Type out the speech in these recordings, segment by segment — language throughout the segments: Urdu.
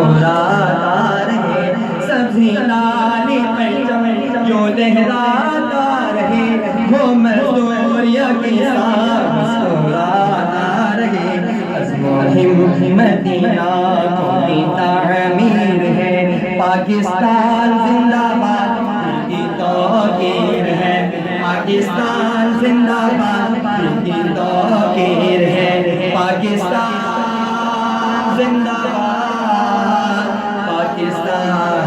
مسکراتا رہے سبزی لالی پرچم جو لہراتا رہے وہ مزدور یکساں مسکراتا رہے عزم و ہمت مدینہ کی تعمیر ہے پاکستان زندہ باد کی توقیر ہے پاکستان زندہ باد کی توقیر ہے پاکستان زندہ باد پاکستان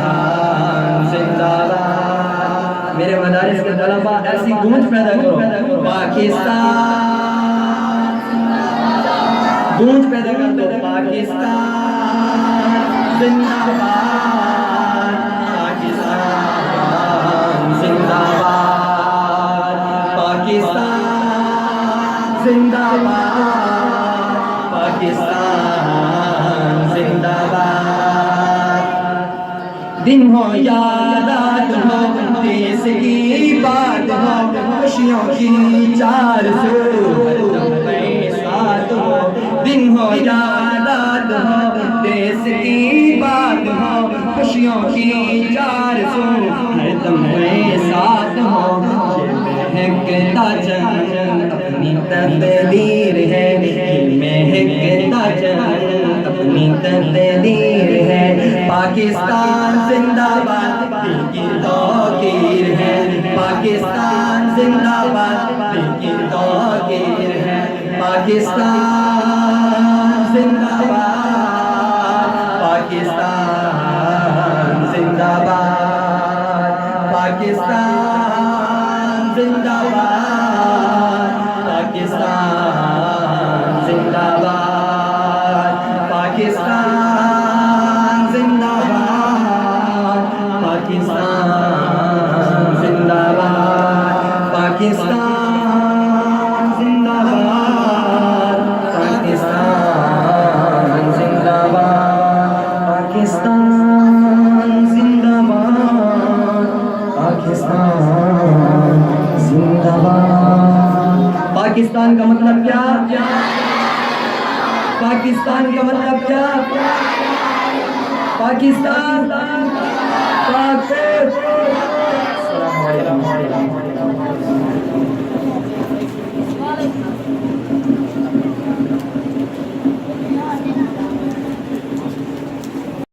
زندہ باد میرے مدارس کے طلباء ایسی گونج پیدا کرو پاکستان گونج پیدا کر دو پاکستان زندہ باد پاکستان زندہ باد پاکستان زندہ باد پاکستان زندہ باد دن ہو یا رات ہو دیس کی بات ہو خوشیوں کی 400 ساتھ ہو دن ہو یا رات ہو دیس کی بات ہو خوشیوں کی 400 ہر دم ساتھ ہو مہکتا چمن اپنی تقدیر ہے مہکتا چمن اپنی تقدیر ہے پاکستان زندہ باد کی توقیر ہے پاکستان زندہ باد کی توقیر ہے پاکستان زندہ باد پاکستان زندہ باد پاکستان زندہ باد پاکستان زندہ باد پاکستان زندہ باد پاکستان زندہ باد پاکستان زندہ باد پاکستان زندہ باد پاکستان زندہ باد پاکستان زندہ باد پاکستان کا مطلب کیا پاکستان کا مطلب کیا پاکستان